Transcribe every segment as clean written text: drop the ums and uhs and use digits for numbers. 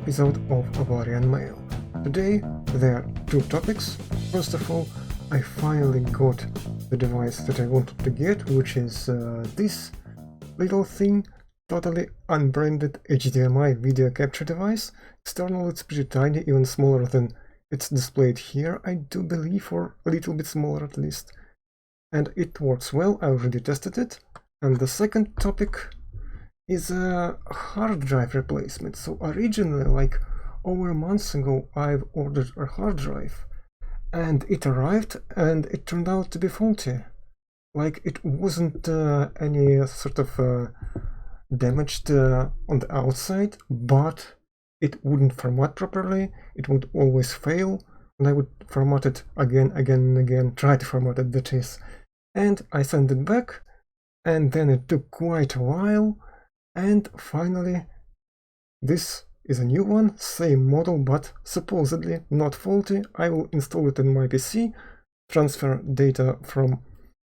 episode of Avarian Mail. Today there are two topics. First of all, I finally got the device that I wanted to get, which is this little thing, totally unbranded HDMI video capture device. External it's pretty tiny, even smaller than it's displayed here, I do believe, or a little bit smaller at least. And it works well, I already tested it. And the second topic is a hard drive replacement. So originally, like over months ago, I've ordered a hard drive and it arrived and it turned out to be faulty. Like it wasn't any sort of damaged on the outside, but it wouldn't format properly, it would always fail, and I would format it again and again, try to format it, that is. And I sent it back, and then it took quite a while, and finally this is a new one, same model but supposedly not faulty. I will install it in my PC, transfer data from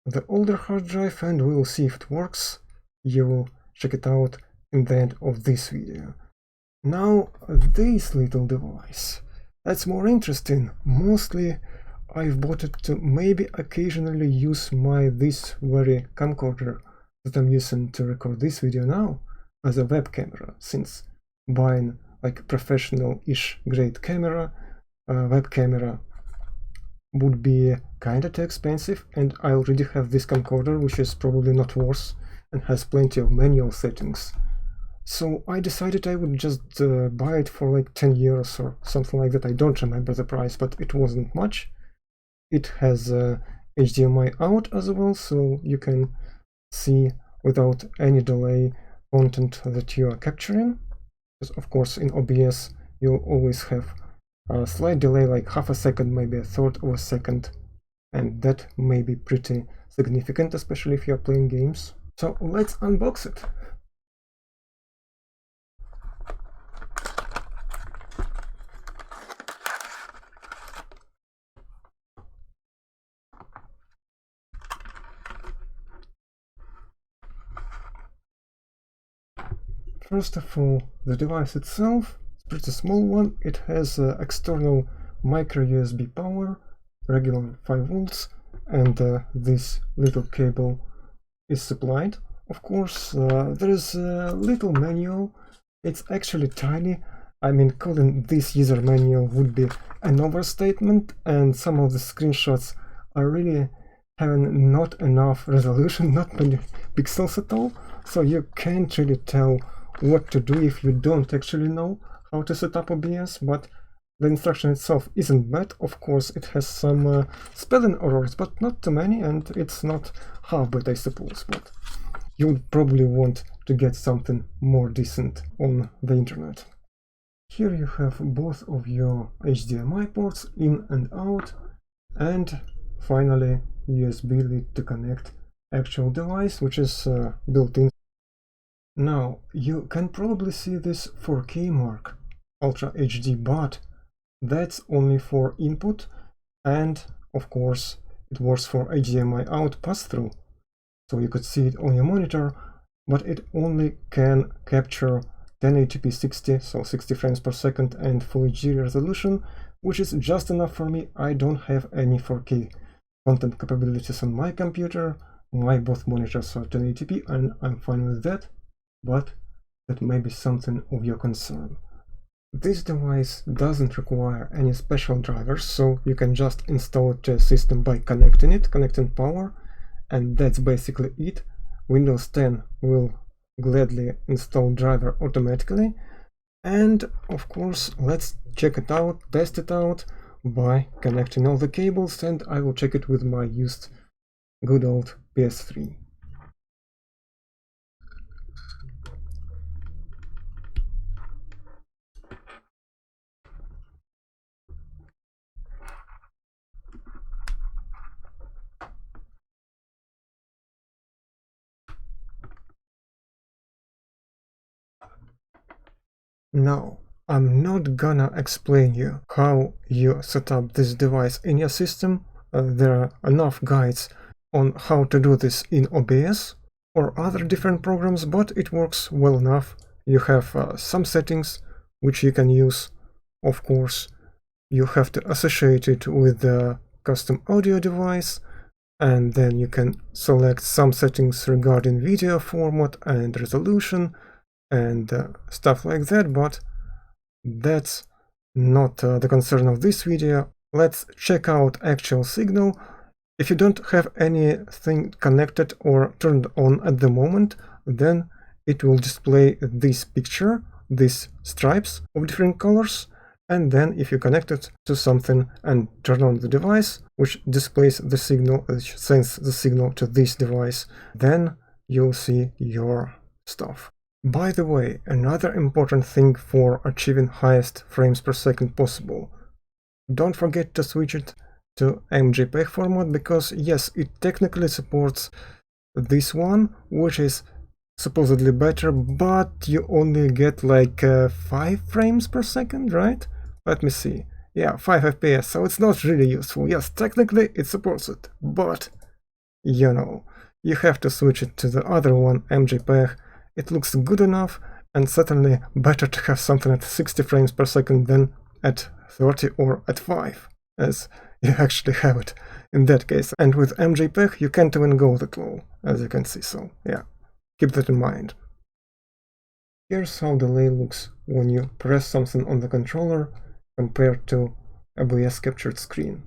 the older hard drive, and we will see if it works. You will check it out in the end of this video. Now this little device, that's more interesting. Mostly I've bought it to maybe occasionally use this very camcorder that I'm using to record this video now as a web camera, since buying like professional-ish grade camera, web camera would be kinda too expensive, and I already have this camcorder, which is probably not worse and has plenty of manual settings. So I decided I would just buy it for like 10 euros or something like that. I don't remember the price, but it wasn't much. It has HDMI out as well, so you can see without any delay content that you are capturing. Because of course in OBS you'll always have a slight delay, like half a second, maybe a third of a second, and that may be pretty significant, especially if you're playing games. So let's unbox it. First of all, the device itself is a pretty small one. It has external micro USB power, regular 5 volts, and this little cable is supplied. Of course, there is a little manual. It's actually tiny. I mean, calling this user manual would be an overstatement, and some of the screenshots are really having not enough resolution, not many pixels at all, so you can't really tell what to do if you don't actually know how to set up OBS. But the instruction itself isn't bad. Of course, it has some spelling errors, but not too many, and it's not half bad, I suppose. But you would probably want to get something more decent on the internet. Here you have both of your HDMI ports, in and out, and finally USB lead to connect actual device, which is built in. Now, you can probably see this 4K mark, Ultra HD, but that's only for input, and of course it works for HDMI out pass-through, so you could see it on your monitor, but it only can capture 1080p 60, so 60 frames per second, and Full HD resolution, which is just enough for me. I don't have any 4K content capabilities on my computer. My both monitors are 1080p, and I'm fine with that. But that may be something of your concern. This device doesn't require any special drivers, so you can just install it to a system by connecting power, and that's basically it. Windows 10 will gladly install driver automatically, and of course let's check it out, test it out by connecting all the cables, and I will check it with my used good old PS3. Now, I'm not gonna explain you how you set up this device in your system. There are enough guides on how to do this in OBS or other different programs, but it works well enough. You have some settings which you can use. Of course, you have to associate it with the custom audio device, and then you can select some settings regarding video format and resolution and stuff like that, but that's not the concern of this video. Let's check out actual signal. If you don't have anything connected or turned on at the moment, then it will display this picture, these stripes of different colors, and then if you connect it to something and turn on the device, which displays the signal, which sends the signal to this device, then you'll see your stuff. By the way, another important thing for achieving highest frames per second possible. Don't forget to switch it to MJPEG format, because yes, it technically supports this one, which is supposedly better, but you only get like 5 frames per second, right? Let me see. Yeah, 5 FPS, so it's not really useful. Yes, technically it supports it, but you know, you have to switch it to the other one, MJPEG. It looks good enough, and certainly better to have something at 60 frames per second than at 30 or at 5, as you actually have it in that case. And with MJPEG you can't even go that low, as you can see, so yeah, keep that in mind. Here's how delay looks when you press something on the controller compared to OBS captured screen.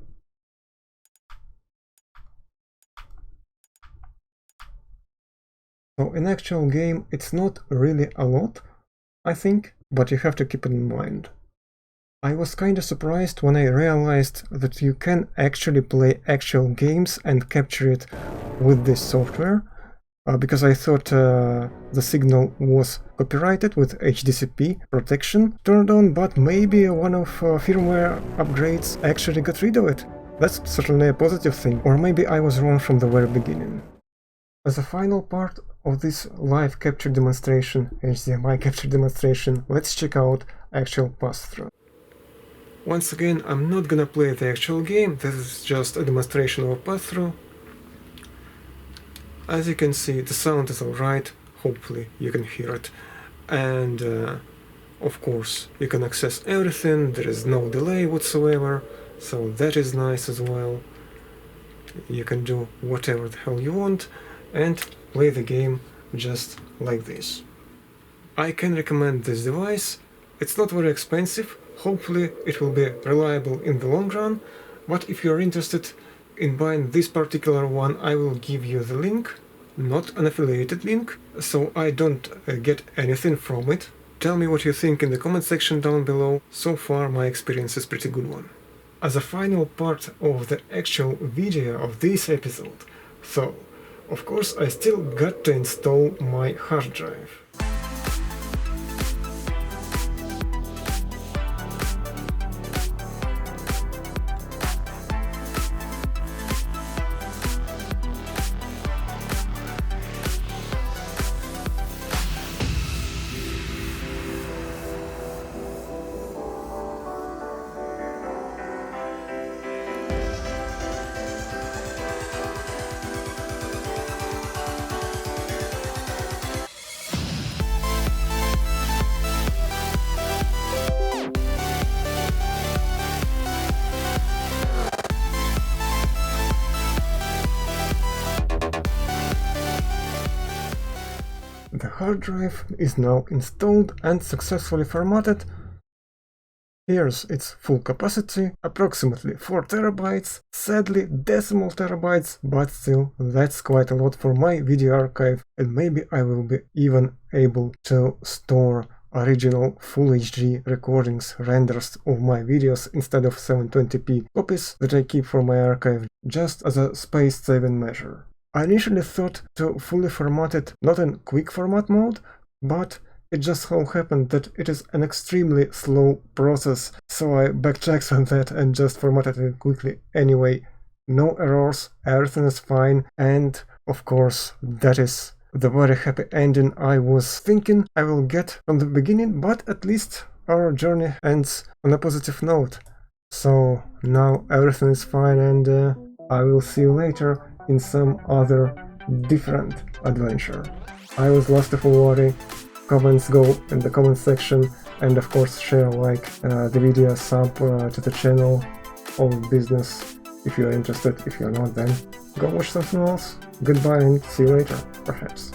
So in actual game it's not really a lot, I think, but you have to keep it in mind. I was kinda surprised when I realized that you can actually play actual games and capture it with this software, because I thought the signal was copyrighted with HDCP protection turned on, but maybe one of firmware upgrades actually got rid of it. That's certainly a positive thing, or maybe I was wrong from the very beginning. As a final part of this live capture demonstration, HDMI capture demonstration, let's check out actual pass-through. Once again, I'm not gonna play the actual game, this is just a demonstration of a pass-through. As you can see, the sound is alright, hopefully you can hear it, and of course you can access everything, there is no delay whatsoever, so that is nice as well. You can do whatever the hell you want and play the game just like this. I can recommend this device. It's not very expensive, hopefully it will be reliable in the long run, but if you're interested in buying this particular one, I will give you the link, not an affiliated link, so I don't get anything from it. Tell me what you think in the comment section down below. So far my experience is pretty good one. As a final part of the actual video of this episode, so of course I still got to install my hard drive. The hard drive is now installed and successfully formatted. Here's its full capacity, approximately 4 terabytes, sadly decimal terabytes, but still that's quite a lot for my video archive, and maybe I will be even able to store original Full HD recordings, renders of my videos instead of 720p copies that I keep for my archive, just as a space-saving measure. I initially thought to fully format it not in quick format mode, but it just so happened that it is an extremely slow process, so I backtracked on that and just formatted it quickly anyway. No errors, everything is fine, and of course that is the very happy ending I was thinking I will get from the beginning, but at least our journey ends on a positive note. So now everything is fine, and I will see you later in some other different adventure. I was LastofAvari. comments go in the comment section, and of course share, like the video, sub to the channel, all business if you're interested. If you're not, then go watch something else. Goodbye and see you later, perhaps.